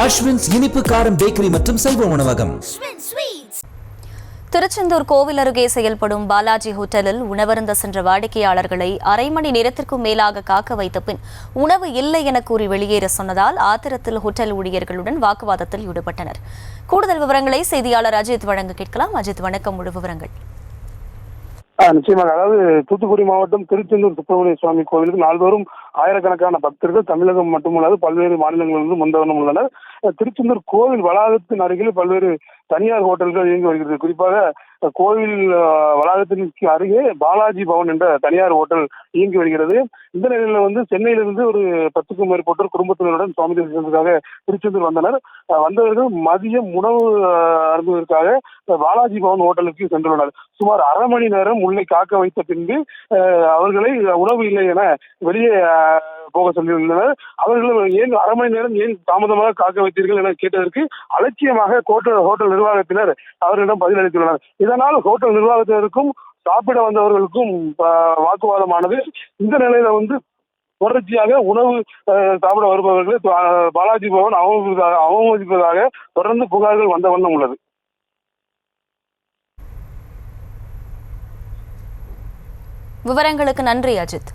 அஸ்வின்ஸ் இனிப்பு காரம் பேக்கரி மற்றும் சைவ உணவகம். திருச்செந்தூர் கோவில் அருகே செயல்படும் பாலாஜி ஹோட்டலில் உணவருந்த சென்ற வாடிக்கையாளர்களை அரை மணி நேரத்திற்கும் மேலாக காக்க வைத்த பின் உணவு இல்லை என கூறி வெளியேற சொன்னதால் ஆத்திரத்தில் ஹோட்டல் ஊழியர்களுடன் வாக்குவாதத்தில் ஈடுபட்டனர். கூடுதல் விவரங்களை செய்தியாளர் அஜித் வழங்க கேட்கலாம். அஜித், வணக்கம். முழு விவரங்கள். நிச்சயமாக. அதாவது தூத்துக்குடி மாவட்டம் திருச்செந்தூர் சுப்பிரமணிய சுவாமி கோவிலுக்கு நாள்தோறும் ஆயிரக்கணக்கான பக்தர்கள் தமிழகம் மட்டுமல்லாது பல்வேறு மாநிலங்களிலிருந்து முந்தவனம் உள்ளனர். திருச்செந்தூர் கோவில் வளாகத்தின் அருகில் பல்வேறு தனியார் ஹோட்டல்கள் இயங்கி வருகிறது. குறிப்பாக கோவில் வளாகத்திற்கு அருகே பாலாஜி பவன் என்ற தனியார் ஹோட்டல் இயங்கி வருகிறது. இந்த நிலையில சென்னையிலிருந்து ஒரு 10க்கும் மேற்பட்டோர் குடும்பத்தினருடன் சுவாமி தரிசனத்துக்காக திருச்செந்தூர் வந்தனர். வந்தவர்கள் மதியம் உணவு அருந்துவதற்காக பாலாஜி பவன் ஹோட்டலுக்கு சென்றுள்ளனர். சுமார் அரை மணி நேரம் உள்ளே காக்க வைத்த பின்பு அவர்களை உணவு இல்லை என வெளியே போக சொல்லியுள்ளனர். அவர்கள் ஏன் அரை மணி நேரம் ஏன் தாமதமாக காக்க வைத்தீர்கள் என கேட்டதற்கு அலட்சியமாக ஹோட்டல் நிர்வாகத்தினர் அவர்களிடம் பதிலளித்துள்ளனர். இதனால் ஹோட்டல் நிர்வாகத்தினருக்கும் சாப்பிட வந்தவர்களுக்கும் வாக்குவாதமானது. இந்த நிலையில தொடர்ச்சியாக உணவு சாப்பிட வருபவர்கள் பாலாஜி பவன் அவமதிப்பதாக தொடர்ந்து புகார்கள் வந்த வண்ணம் உள்ளது. விவரங்களுக்கு நன்றி அஜித்.